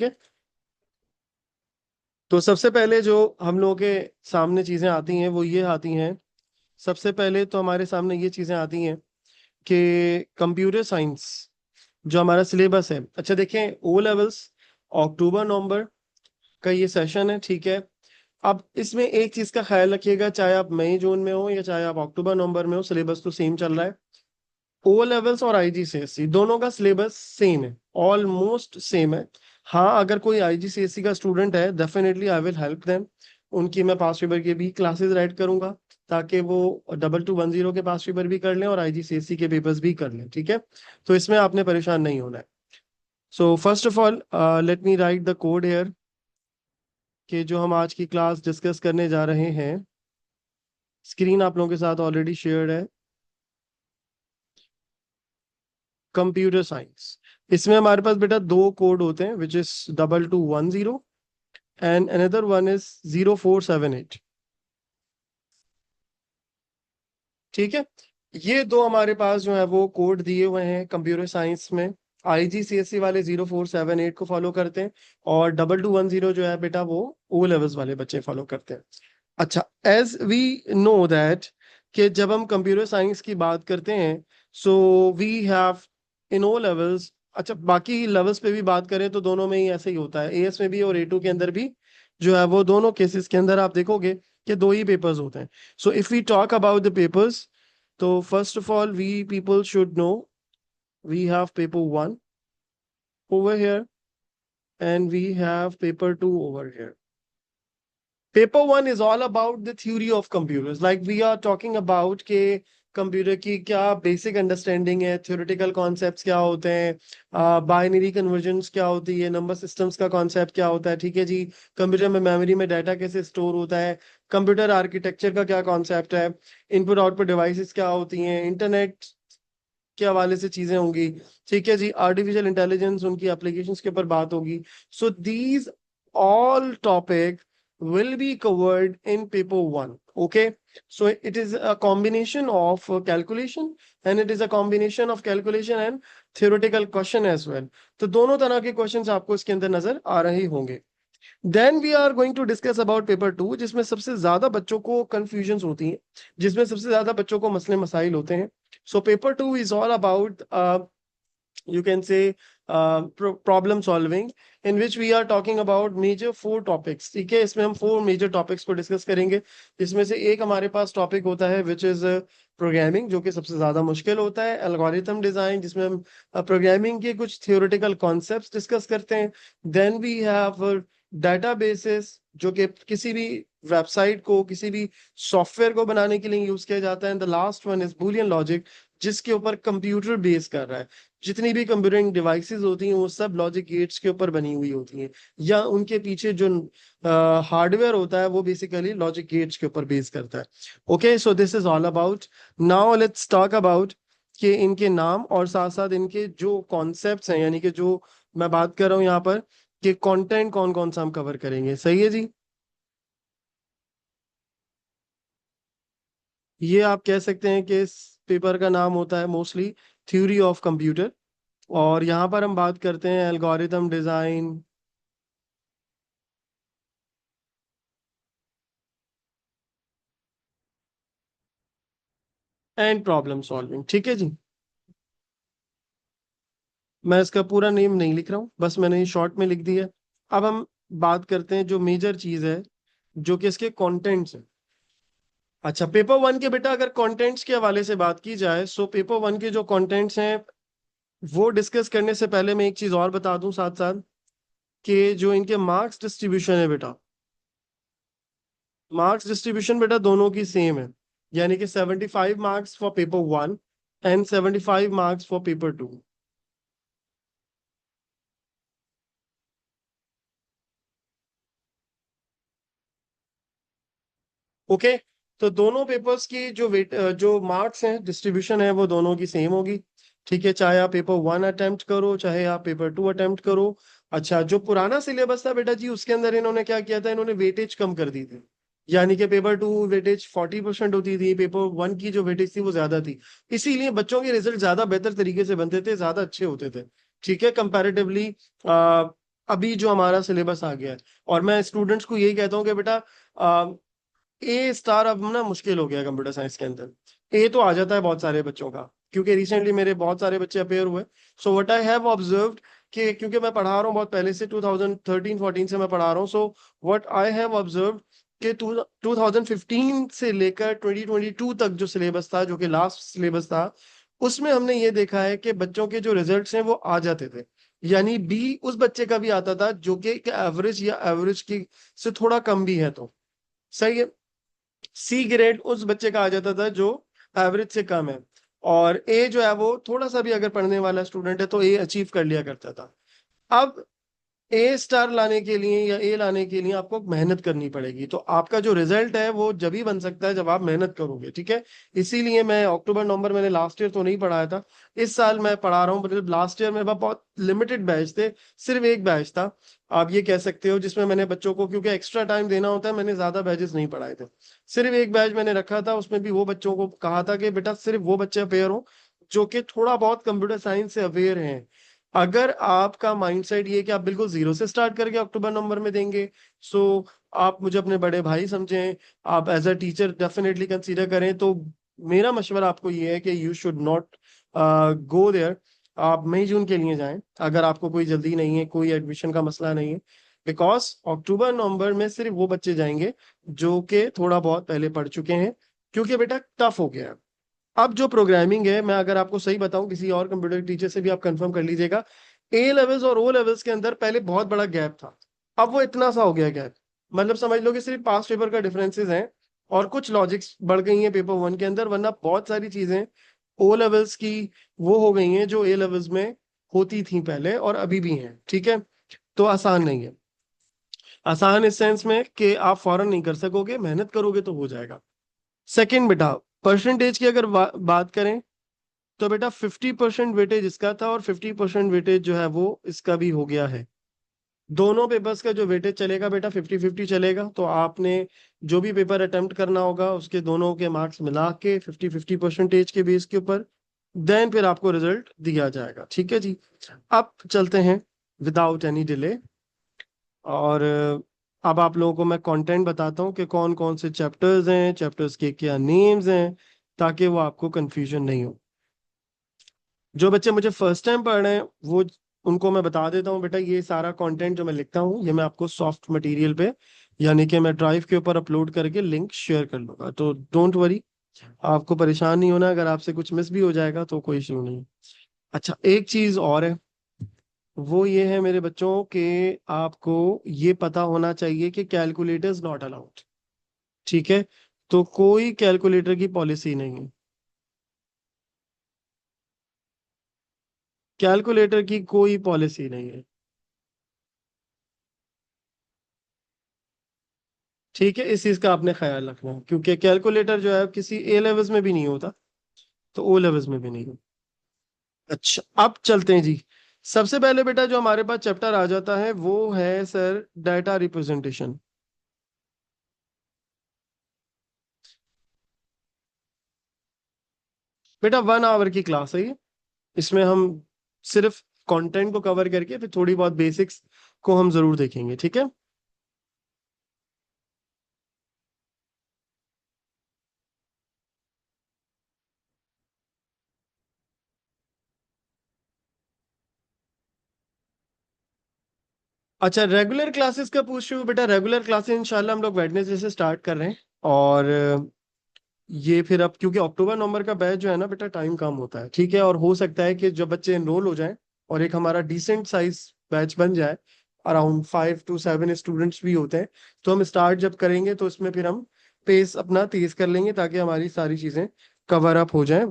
ठीक है। तो सबसे पहले जो हम लोगों के सामने चीजें आती हैं वो ये आती हैं, सबसे पहले तो हमारे सामने ये चीजें आती हैं कि कंप्यूटर साइंस जो हमारा सिलेबस है। अच्छा देखें, ओ लेवल्स अक्टूबर नवंबर का ये सेशन है, ठीक है। अब इसमें एक चीज का ख्याल रखिएगा, चाहे आप मई जून में हो या चाहे आप अक्टूबर नवंबर में हो, सिलेबस तो सेम चल रहा है। ओ लेवल्स और आईजीसीएसई दोनों का सिलेबस सेम है, ऑलमोस्ट सेम है। हाँ, अगर कोई आईजीसीएसई का स्टूडेंट है, definitely I will help them. उनकी मैं पास पेपर की भी क्लासेस राइट करूंगा, ताकि वो 2210 के पास पेपर भी कर लें और आईजीसीएसई के पेपर्स भी कर लें, ठीक है। तो इसमें आपने परेशान नहीं होना है। So first of all let me write the code here, कि जो हम आज की क्लास डिस्कस करने जा रहे हैं, स्क्रीन आप लोगों के साथ ऑलरेडी शेयर्ड है। कंप्यूटर साइंस, इसमें हमारे पास बेटा दो कोड होते हैं, which is 2210 and another one is 0478, ठीक है। ये दो हमारे पास जो है वो कोड दिए हुए हैं कंप्यूटर साइंस में। आईजीसीएसई वाले 0478 को फॉलो करते हैं, और 2210 जो है बेटा वो ओ लेवल्स वाले बच्चे फॉलो करते हैं। अच्छा, एज वी नो दैट, कि जब हम कंप्यूटर साइंस की बात करते हैं, so we have in O levels, अच्छा बाकी लेवल्स पे भी बात करें तो दोनों में ही ऐसे ही होता है, एएस में भी और ए2 के अंदर भी जो है वो दोनों केसेस के अंदर आप देखोगे कि दो ही पेपर्स होते हैं। So if we talk about the papers, तो first of all we people should know we have paper 1 over here and we have paper 2 over here. Paper 1 is all about the theory of computers. Like we are talking about के computer की क्या basic understanding है, theoretical concepts क्या होते हैं, binary convergence क्या होती है, नंबर सिस्टम्स का कॉन्सेप्ट क्या होता है, ठीक है जी। कंप्यूटर में मेमोरी में डाटा कैसे स्टोर होता है, कंप्यूटर आर्किटेक्चर का क्या कॉन्सेप्ट है, इनपुट आउटपुट डिवाइसेस क्या होती हैं, इंटरनेट के हवाले से चीजें होंगी, ठीक है जी। आर्टिफिशियल इंटेलिजेंस, उनकी एप्लीकेशंस के ऊपर बात होगी। सो these all topic will be covered in paper 1, okay. So it is a combination of calculation, and it is a combination of calculation and theoretical question as well. तो दोनों तरह के questions आपको इसके अंदर नजर आ रहे होंगे। Then we are going to discuss about paper 2, जिसमें सबसे ज्यादा बच्चों को कंफ्यूजन होती हैं, जिसमें सबसे ज्यादा बच्चों को मसले मसाइल होते हैं। सो paper 2 is all about, you can say, problem solving, in which we are talking about major 4 topics, ठीक है। इसमें हम 4 मेजर टॉपिक्स को डिस्कस करेंगे, जिसमें से एक हमारे पास टॉपिक होता है विच इज प्रोग्रामिंग, जो कि सबसे ज्यादा मुश्किल होता है। एल्गोरिथम डिजाइन, जिसमें हम प्रोग्रामिंग के कुछ थियोरेटिकल कॉन्सेप्ट्स डिस्कस करते हैं। देन वी हैव डेटाबेसेस, जो कि किसी भी वेबसाइट को, किसी भी सॉफ्टवेयर को बनाने के लिए यूज किया जाता है। And the last one is Boolean logic, जिसके ऊपर कंप्यूटर बेस कर रहा है। जितनी भी कंप्यूटिंग डिवाइसेस होती हैं वो सब लॉजिक गेट्स के ऊपर बनी हुई होती हैं, या उनके पीछे जो हार्डवेयर होता है वो बेसिकली लॉजिक गेट्स के ऊपर बेस करता है। Okay, so this is all about. Now let's talk about कि इनके नाम और साथ साथ इनके जो कॉन्सेप्ट्स हैं, यानी कि जो मैं बात कर रहा हूँ यहाँ पर, कि कंटेंट कौन कौन सा हम कवर करेंगे। सही है जी। ये आप कह सकते हैं कि इस पेपर का नाम होता है मोस्टली थ्योरी ऑफ कंप्यूटर, और यहाँ पर हम बात करते हैं algorithm design and problem solving, ठीक है जी। मैं इसका पूरा नेम नहीं लिख रहा हूँ, बस मैंने ये शॉर्ट में लिख दिया। अब हम बात करते हैं जो मेजर चीज है, जो कि इसके कंटेंट्स हैं। अच्छा, पेपर 1 के बेटा अगर कंटेंट्स के हवाले से बात की जाए, सो पेपर 1 के जो कंटेंट्स हैं वो डिस्कस करने से पहले मैं एक चीज और बता दूं साथ साथ, कि जो इनके मार्क्स डिस्ट्रीब्यूशन है बेटा, मार्क्स डिस्ट्रीब्यूशन बेटा दोनों की सेम है। यानी कि 75 marks for paper 1 and 75 marks for paper 2। Okay, तो दोनों पेपर्स की जो वेट, जो मार्क्स हैं, डिस्ट्रीब्यूशन है, वो दोनों की सेम होगी, ठीक है। चाहे आप पेपर 1 अटेम्प्ट करो, चाहे आप पेपर 2 अटेम्प्ट करो। अच्छा, जो पुराना सिलेबस था बेटा जी, उसके अंदर इन्होंने क्या किया था, इन्होंने वेटेज कम कर दी थी। यानी कि पेपर 2 वेटेज 40% होती थी, पेपर 1 की जो वेटेज थी वो ज्यादा थी। इसीलिए बच्चों के रिजल्ट ज्यादा बेहतर तरीके से बनते थे, ज्यादा अच्छे होते थे, ठीक है, कंपैरेटिवली अभी जो हमारा सिलेबस आ गया है। और मैं स्टूडेंट्स को यही कहता हूँ कि बेटा ए स्टार अब ना मुश्किल हो गया कंप्यूटर साइंस के अंदर। ए तो आ जाता है बहुत सारे बच्चों का, क्योंकि रिसेंटली मेरे बहुत सारे बच्चे अपेयर हुए। So what I have observed कि क्योंकि मैं पढ़ा रहा हूँ बहुत पहले से, 2013-14 से मैं पढ़ा रहा हूँ। So what I have observed कि 2015 से लेकर 2022 तक जो सिलेबस था, जो कि लास्ट सिलेबस था, उसमें हमने ये देखा है कि बच्चों के जो रिजल्ट्स हैं वो आ जाते थे। यानी बी उस बच्चे का भी आता था जो कि एवरेज या एवरेज की से थोड़ा कम भी है, तो सही है। सी ग्रेड उस बच्चे का आ जाता था जो एवरेज से कम है। और ए जो है वो थोड़ा सा भी अगर पढ़ने वाला स्टूडेंट है तो ए अचीव कर लिया करता था। अब ए स्टार लाने के लिए या ए लाने के लिए आपको मेहनत करनी पड़ेगी। तो आपका जो रिजल्ट है वो जब ही बन सकता है जब आप मेहनत करोगे, ठीक है। इसीलिए मैं अक्टूबर नवंबर, मैंने लास्ट ईयर तो नहीं पढ़ाया था, इस साल मैं पढ़ा रहा हूँ। मतलब लास्ट ईयर मेरे पास बहुत लिमिटेड बैच थे, सिर्फ एक बैच था आप ये कह सकते हो, जिसमें मैंने बच्चों को, क्योंकि एक्स्ट्रा टाइम देना होता है, मैंने ज्यादा बैचेस नहीं पढ़ाए थे। सिर्फ एक बैच मैंने रखा था, उसमें भी वो बच्चों को कहा था कि बेटा सिर्फ वो बच्चे अवेयर हो जो कि थोड़ा बहुत कंप्यूटर साइंस से अवेयर हैं। अगर आपका माइंडसेट ये है कि आप बिल्कुल जीरो से स्टार्ट करके अक्टूबर नवंबर में देंगे, सो आप मुझे अपने बड़े भाई समझें, आप as a teacher definitely consider करें, तो मेरा मशवरा आपको ये है कि you should not go there. आप मई जून के लिए जाएं अगर आपको कोई जल्दी नहीं है, कोई एडमिशन का मसला नहीं है। बिकॉज अक्टूबर नवंबर में सिर्फ वो बच्चे जाएंगे जो कि थोड़ा बहुत पहले पढ़ चुके हैं, क्योंकि बेटा टफ हो गया है। अब जो प्रोग्रामिंग है, मैं अगर आपको सही बताऊं, किसी और कंप्यूटर टीचर से भी आप कंफर्म कर लीजिएगा, ए लेवल्स और ओ लेवल्स के अंदर पहले बहुत बड़ा गैप था। अब वो इतना सा हो गया गैप, मतलब समझ लो कि सिर्फ पास पेपर का डिफरेंसेस हैं, और कुछ लॉजिक्स बढ़ गई हैं पेपर वन के अंदर, वरना बहुत सारी चीजें ओ लेवल्स की वो हो गई हैं जो ए लेवल्स में होती थी पहले और अभी भी हैं, ठीक है। तो आसान नहीं है। आसान इस सेंस में कि आप फौरन नहीं कर सकोगे, मेहनत करोगे तो हो जाएगा। सेकंड बेटा, परसेंटेज की अगर बात करें, तो बेटा 50% वेटेज इसका था और 50% वेटेज जो है वो इसका भी हो गया है। दोनों पेपर्स का जो वेटेज चलेगा बेटा 50-50 चलेगा। तो आपने जो भी पेपर अटेम्प्ट करना होगा उसके दोनों के मार्क्स मिला के 50-50 परसेंटेज के बेस के ऊपर देन फिर आपको रिजल्ट दिया जाएगा, ठीक है जी। अब चलते हैं विदाउट एनी डिले, और अब आप लोगों को मैं कंटेंट बताता हूँ कि कौन कौन से चैप्टर्स हैं, चैप्टर्स के क्या नेम्स हैं, ताकि वो आपको कंफ्यूजन नहीं हो। जो बच्चे मुझे फर्स्ट टाइम पढ़ रहे हैं वो, उनको मैं बता देता हूँ बेटा, ये सारा कंटेंट जो मैं लिखता हूँ ये मैं आपको सॉफ्ट मटेरियल पे, यानी कि मैं ड्राइव के ऊपर अपलोड करके लिंक शेयर कर लूंगा, तो डोंट वरी, आपको परेशान नहीं होना। अगर आपसे कुछ मिस भी हो जाएगा तो कोई इशू नहीं। अच्छा, एक चीज और है, वो ये है मेरे बच्चों के, आपको ये पता होना चाहिए कि कैलकुलेटर्स नॉट अलाउड, ठीक है। तो कोई कैलकुलेटर की पॉलिसी नहीं है, कैलकुलेटर की कोई पॉलिसी नहीं है, ठीक है। इस चीज का आपने ख्याल रखना है, क्योंकि कैलकुलेटर जो है किसी ए लेवल्स में भी नहीं होता, तो ओ लेवल्स में भी नहीं होता। अच्छा, अब चलते हैं जी। सबसे पहले बेटा जो हमारे पास चैप्टर आ जाता है वो है सर डाटा रिप्रेजेंटेशन। बेटा 1 आवर की क्लास है ये, इसमें हम सिर्फ कंटेंट को कवर करके फिर थोड़ी बहुत बेसिक्स को हम जरूर देखेंगे, ठीक है। अच्छा, रेगुलर क्लासेस का पूछ रहे हो बेटा, रेगुलर क्लासेस इंशाल्लाह हम लोग वेडनेसडे से स्टार्ट कर रहे हैं। और ये फिर अब क्योंकि अक्टूबर नवंबर का बैच जो है ना बेटा, टाइम कम होता है, ठीक है। और हो सकता है कि जब बच्चे एनरोल हो जाएं और एक हमारा डिसेंट साइज बैच बन जाए, अराउंड 5 to 7 स्टूडेंट्स भी होते हैं, तो हम स्टार्ट जब करेंगे तो इसमें फिर हम पेस अपना तेज कर लेंगे ताकि हमारी सारी चीजें कवर अप हो जाएं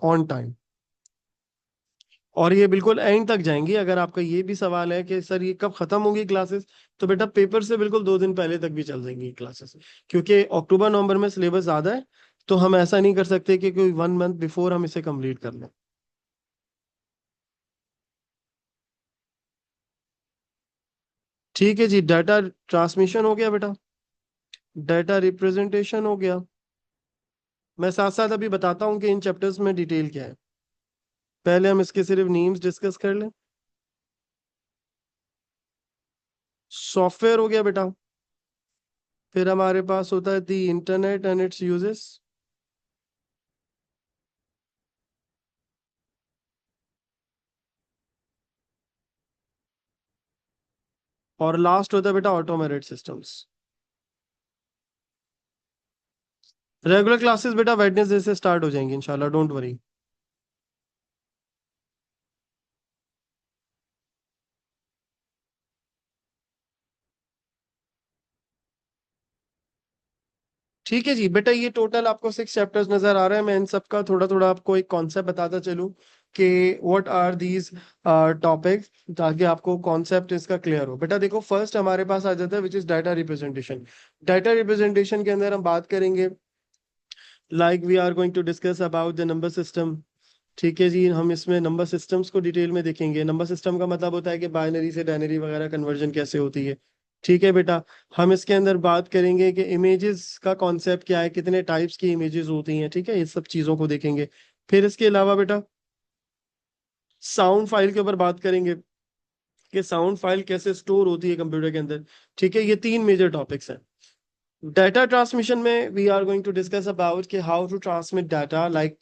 ऑन टाइम। और ये बिल्कुल एंड तक जाएंगी। अगर आपका ये भी सवाल है कि सर ये कब खत्म होंगी क्लासेस, तो बेटा पेपर से बिल्कुल 2 दिन पहले तक भी चल देंगी क्लासेस, क्योंकि अक्टूबर नवंबर में सिलेबस ज्यादा है, तो हम ऐसा नहीं कर सकते कि कोई 1 मंथ बिफोर हम इसे कंप्लीट कर लें। ठीक है जी, डाटा ट्रांसमिशन हो गया बेटा, डाटा रिप्रेजेंटेशन हो गया। मैं साथ साथ अभी बताता हूँ कि इन चैप्टर्स में डिटेल क्या है। पहले हम इसके सिर्फ नेम्स डिस्कस कर लें। सॉफ्टवेयर हो गया बेटा। फिर हमारे पास होता है दी इंटरनेट एंड इट्स यूजेस। और लास्ट होता है बेटा ऑटोमेटेड सिस्टम्स। रेगुलर क्लासेस बेटा वेडनेसडे से स्टार्ट हो जाएंगी इंशाल्लाह, डोंट वरी। ठीक है जी बेटा, ये टोटल आपको 6 चैप्टर्स नजर आ रहे हैं। मैं इन सब का थोड़ा थोड़ा आपको एक कॉन्सेप्ट बताता चलूं कि व्हाट आर दीज टॉपिक्स, ताकि आपको कॉन्सेप्ट इसका क्लियर हो। बेटा देखो, फर्स्ट हमारे पास आ जाता है which is data representation. Data representation के अंदर हम बात करेंगे, like we are going to discuss about the number system. ठीक है जी, हम इसमें नंबर सिस्टम्स को डिटेल में देखेंगे। नंबर सिस्टम का मतलब होता है कि बाइनरी से डायनरी वगैरह कन्वर्जन कैसे होती है। ठीक है बेटा, हम इसके अंदर बात करेंगे कि इमेजेस का कॉन्सेप्ट क्या है, कितने टाइप्स की इमेजेस होती हैं। ठीक है, ये सब चीज़ों को देखेंगे। फिर इसके अलावा बेटा साउंड फाइल के ऊपर बात करेंगे कि साउंड फाइल कैसे स्टोर होती है कंप्यूटर के अंदर। ठीक है, ये 3 मेजर टॉपिक्स हैं। Data transmission में we are going to discuss about कि how to transmit data, like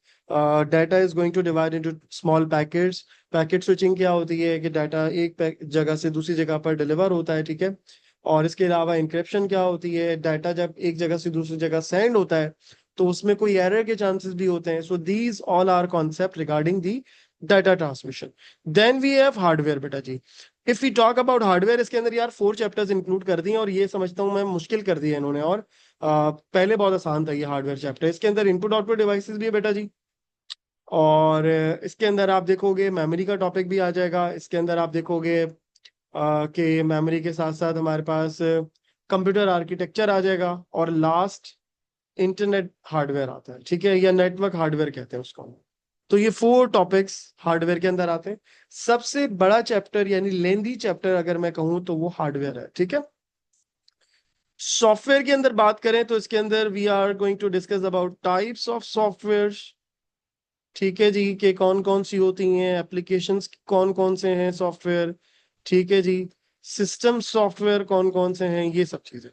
data is going to divide into small packets. Packet switching क्या होती है कि डाटा एक जगह से दूसरी जगह पर डिलीवर होता है। ठीक है, और इसके अलावा इंक्रिप्शन क्या होती है, डाटा जब एक जगह से दूसरी जगह सेंड होता है तो उसमें कोई एरर के चांसेस भी होते हैं। So these all are concept regarding the data transmission. Then we have hardware बेटा जी। If we talk about hardware, इसके अंदर यार 4 चैप्टर्स इंक्लूड कर दिए और ये समझता हूँ मैं मुश्किल कर दिया इन्होंने। और पहले बहुत आसान था ये हार्डवेयर चैप्टर। इसके अंदर इनपुट आउटपुट डिवाइसेस भी है बेटा जी। और इसके अंदर आप देखोगे मेमोरी का टॉपिक भी आ जाएगा। इसके अंदर आप देखोगे कि मेमोरी के साथ साथ हमारे पास कंप्यूटर आर्किटेक्चर आ जाएगा। और लास्ट इंटरनेट हार्डवेयर आता है, ठीक है, या नेटवर्क हार्डवेयर कहते हैं उसको। तो ये 4 टॉपिक्स हार्डवेयर के अंदर आते हैं। सबसे बड़ा चैप्टर यानी लेंदी चैप्टर अगर मैं कहूँ तो वो हार्डवेयर है। ठीक है, सॉफ्टवेयर के अंदर बात करें तो इसके अंदर we are going to discuss about types of software. ठीक है जी, कि कौन कौन सी होती हैं एप्लीकेशंस, कौन कौन से हैं सॉफ्टवेयर। ठीक है जी, सिस्टम सॉफ्टवेयर कौन कौन से हैं, ये सब चीजें।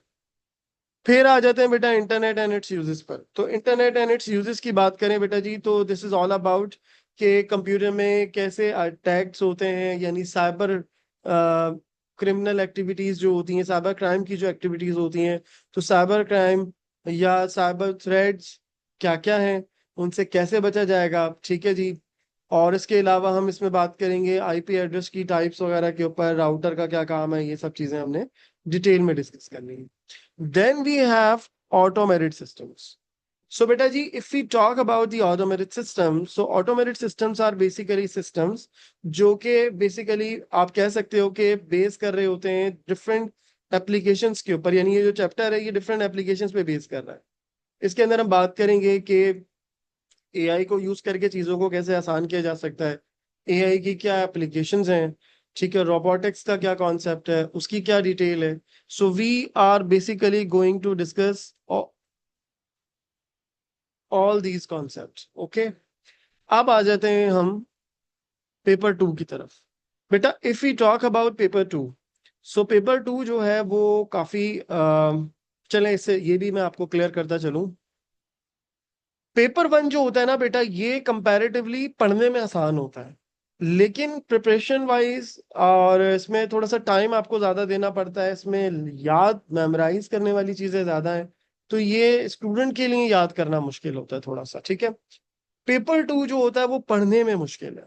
फिर आ जाते हैं बेटा इंटरनेट एंड इट्स यूजेस पर। तो इंटरनेट एंड इट्स यूजेस की बात करें बेटा जी, तो दिस इज ऑल अबाउट कि कंप्यूटर में कैसे अटैक्स होते हैं, यानी साइबर क्रिमिनल एक्टिविटीज जो होती हैं, साइबर क्राइम की जो एक्टिविटीज होती हैं। तो साइबर क्राइम या साइबर थ्रेड्स क्या क्या हैं, उनसे कैसे बचा जाएगा। ठीक है जी, और इसके अलावा हम इसमें बात करेंगे आईपी एड्रेस की टाइप्स वगैरह के ऊपर, राउटर का क्या काम है, ये सब चीजें हमने डिटेल में डिस्कस करनी है। Then we have automated systems. So beta ji, if we talk about the automated systems, so automated systems are basically systems जो कि basically आप कह सकते हो कि बेस कर रहे होते हैं different applications के ऊपर। यानी ये जो चैप्टर है ये different applications पे बेस कर रहा है। इसके अंदर हम बात करेंगे कि एआई को यूज करके चीजों को कैसे आसान किया जा सकता है, एआई की क्या एप्लीकेशंस हैं। ठीक है, रोबोटिक्स का क्या कॉन्सेप्ट है, उसकी क्या डिटेल है। So we are basically going to discuss all these concepts. Okay, अब आ जाते हैं हम पेपर 2 की तरफ। बेटा if we talk about paper 2, so paper 2 जो है वो काफी चलें इससे ये भी मैं आपको क्लियर करता चलूं। पेपर 1 जो होता है ना बेटा, ये कंपैरेटिवली पढ़ने में आसान होता है, लेकिन प्रिपरेशन वाइज और इसमें थोड़ा सा टाइम आपको ज्यादा देना पड़ता है। इसमें याद मेमोराइज करने वाली चीजें ज्यादा हैं, तो ये स्टूडेंट के लिए याद करना मुश्किल होता है थोड़ा सा। ठीक है, पेपर 2 जो होता है वो पढ़ने में मुश्किल है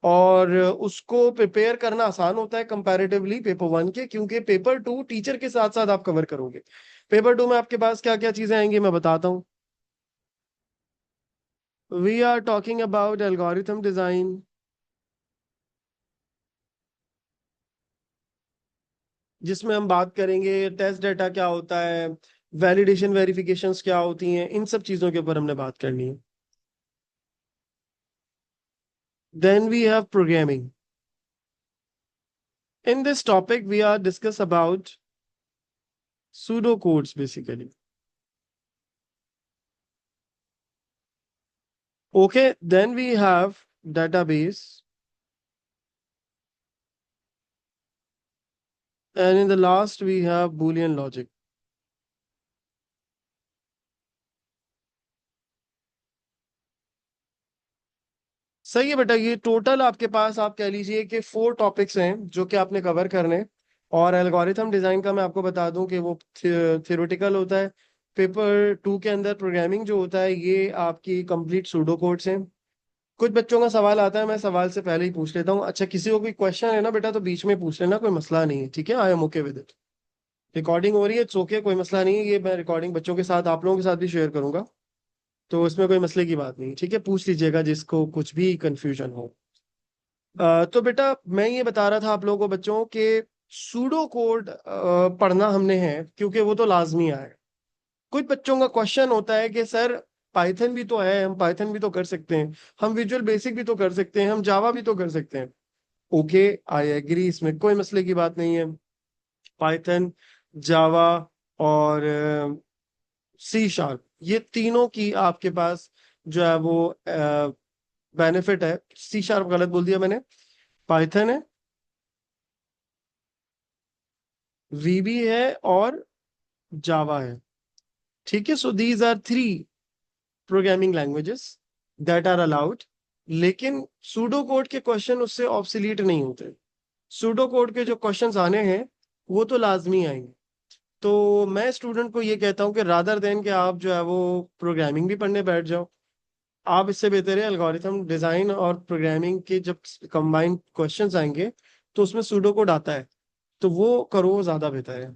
और उसको प्रिपेयर करना आसान होता है कंपैरेटिवली पेपर 1 के, क्योंकि पेपर 2 टीचर के साथ साथ आप कवर करोगे। पेपर 2 में आपके पास क्या क्या चीजें आएंगी मैं बताता हूँ। We are talking about algorithm design, जिसमें हम बात करेंगे टेस्ट डेटा क्या होता है, वैलिडेशन वेरिफिकेशंस क्या होती हैं, इन सब चीजों के ऊपर हमने बात करनी है। Then we have programming. In this topic we are discuss about pseudo codes basically. Okay, then we have database and in the last we have Boolean logic. सही है बेटा, ये टोटल आपके पास आप कह लीजिए कि 4 टॉपिक्स हैं जो कि आपने कवर करने हैं। और एल्गोरिथम डिजाइन का मैं आपको बता दूं कि वो थियोरेटिकल होता है। पेपर 2 के अंदर प्रोग्रामिंग जो होता है ये आपकी कंप्लीट सूडो कोड्स हैं। कुछ बच्चों का सवाल आता है, मैं सवाल से पहले ही पूछ लेता हूँ। अच्छा, किसी को कोई क्वेश्चन है ना बेटा तो बीच में पूछ लेना, कोई मसला नहीं है, ठीक है। I am okay with it. Recording हो रही है, इट्स ओके, कोई मसला नहीं है। ये मैं रिकॉर्डिंग बच्चों के साथ, आप लोगों के साथ भी शेयर करूंगा, तो इसमें कोई मसले की बात नहीं, ठीक है। पूछ लीजिएगा जिसको कुछ भी कंफ्यूजन हो। तो बेटा मैं ये बता रहा था आप लोगों को बच्चों के सूडो कोड पढ़ना हमने है, क्योंकि वो तो लाजमी आएगा। कुछ बच्चों का क्वेश्चन होता है कि सर पाइथन भी तो है, हम पाइथन भी तो कर सकते हैं, हम विजुअल बेसिक भी तो कर सकते हैं, हम जावा भी तो कर सकते हैं। ओके, आई एग्री, इसमें कोई मसले की बात नहीं है। पाइथन, जावा और सी शार्प, ये तीनों की आपके पास जो है वो बेनिफिट है। सी शार्प गलत बोल दिया मैंने, पाइथन है, वीबी है और जावा है, ठीक है। So these are 3 programming languages that are allowed. लेकिन सूडो कोड के क्वेश्चन उससे ऑब्सोलीट नहीं होते। सूडो कोड के जो क्वेश्चंस आने हैं वो तो लाजमी आएंगे। तो मैं स्टूडेंट को ये कहता हूँ कि रादर देन कि आप जो है वो प्रोग्रामिंग भी पढ़ने बैठ जाओ, आप इससे बेहतर है एल्गोरिथम डिजाइन और प्रोग्रामिंग के जब कंबाइंड क्वेश्चंस आएंगे तो उसमें सूडो कोड आता है, तो वो करो, वो ज्यादा बेहतर है।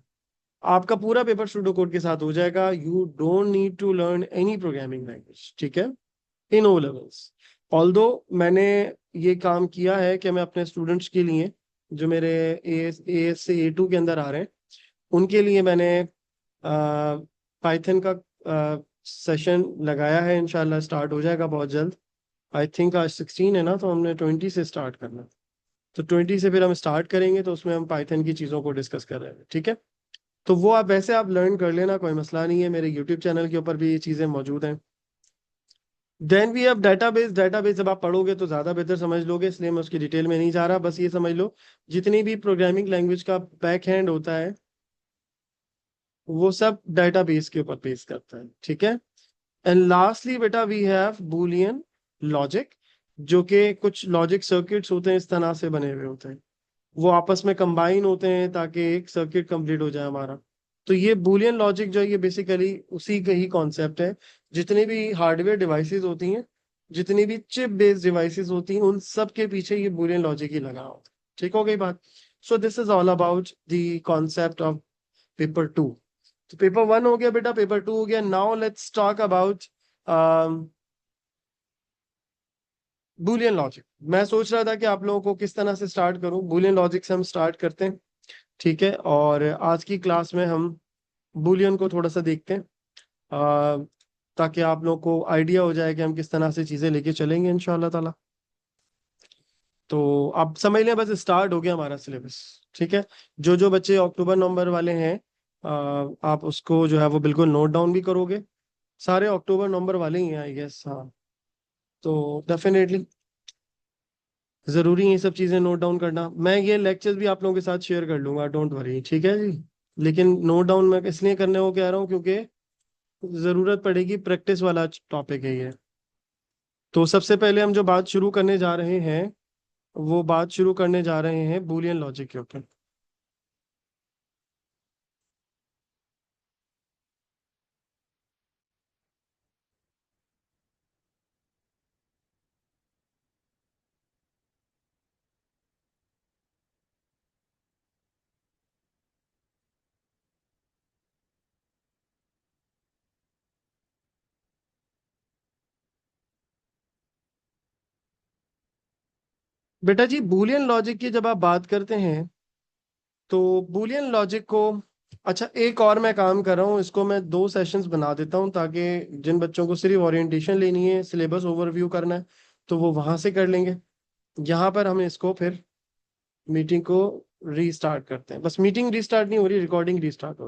आपका पूरा पेपर सूडो कोड के साथ हो जाएगा। You don't need to learn any programming language, ठीक है, इन ओ लेवल्स। ऑल्दो मैंने ये काम किया है कि मैं अपने स्टूडेंट्स के लिए जो मेरे ए एस से A2 के अंदर आ रहे हैं उनके लिए मैंने पाइथन का सेशन लगाया है। इंशाल्लाह स्टार्ट हो जाएगा बहुत जल्द। आई थिंक आज 16 है ना, तो हमने 20 से स्टार्ट करना है। तो 20 से फिर हम स्टार्ट करेंगे, तो उसमें हम पाइथन की चीज़ों को डिस्कस कर रहे हैं, ठीक है। तो वो आप वैसे आप लर्न कर लेना, कोई मसला नहीं है। मेरे यूट्यूब चैनल के ऊपर भी ये चीज़ें मौजूद हैं। Then we have database. Database जब आप पढ़ोगे तो ज़्यादा बेहतर समझ लोगे, इसलिए मैं उसकी डिटेल में नहीं जा रहा। बस ये समझ लो जितनी भी प्रोग्रामिंग लैंग्वेज का बैक हैंड होता है वो सब डेटाबेस के ऊपर बेस करता है, ठीक है। एंड लास्टली बेटा वी हैव बूलियन लॉजिक, जो कि कुछ लॉजिक सर्किट्स होते हैं, इस तरह से बने हुए होते हैं, वो आपस में कंबाइन होते हैं ताकि एक सर्किट कंप्लीट हो जाए हमारा। तो ये बूलियन लॉजिक जो है ये बेसिकली उसी का ही कॉन्सेप्ट है। जितनी भी हार्डवेयर डिवाइसेस होती हैं, जितनी भी चिप बेस्ड डिवाइसेस होती हैं, उन सब के पीछे ये बूलियन लॉजिक ही लगा होता है। ठीक हो गई बात। So this is all about the concept of paper 2। तो पेपर 1 हो गया बेटा, पेपर 2 हो गया। Now let's talk about Boolean logic. मैं सोच रहा था कि आप लोगों को किस तरह से स्टार्ट करूं। बूलियन लॉजिक से हम स्टार्ट करते हैं, ठीक है। और आज की क्लास में हम बूलियन को थोड़ा सा देखते हैं, अ, ताकि आप लोगों को आइडिया हो जाए कि हम किस तरह से चीज़ें लेके चलेंगे इंशाल्लाह ताला। तो आप समझ लें बस स्टार्ट हो गया हमारा सिलेबस, ठीक है। जो जो बच्चे अक्टूबर नवंबर वाले हैं, आप उसको जो है वो बिल्कुल नोट डाउन भी करोगे। सारे अक्टूबर नवंबर वाले ही हैं आई गेस, हाँ। तो डेफिनेटली ज़रूरी है ये सब चीज़ें नोट डाउन करना। मैं ये लेक्चर्स भी आप लोगों के साथ शेयर कर लूंगा, डोंट वरी, ठीक है जी। लेकिन नोट डाउन मैं इसलिए करने को कह रहा हूँ क्योंकि ज़रूरत पड़ेगी, प्रैक्टिस वाला टॉपिक है ये। तो सबसे पहले हम जो बात शुरू करने जा रहे हैं वो बात शुरू करने जा रहे हैं बूलियन लॉजिक के ऊपर। बेटा जी बूलियन लॉजिक की जब आप बात करते हैं तो बूलियन लॉजिक को, अच्छा एक और मैं काम कर रहा हूँ, इसको मैं 2 सेशंस बना देता हूँ ताकि जिन बच्चों को सिर्फ ओरिएंटेशन लेनी है, सिलेबस ओवरव्यू करना है, तो वो वहां से कर लेंगे। यहाँ पर हम इसको फिर मीटिंग को रीस्टार्ट करते हैं। बस मीटिंग रीस्टार्ट नहीं हो रही, रिकॉर्डिंग रीस्टार्ट हो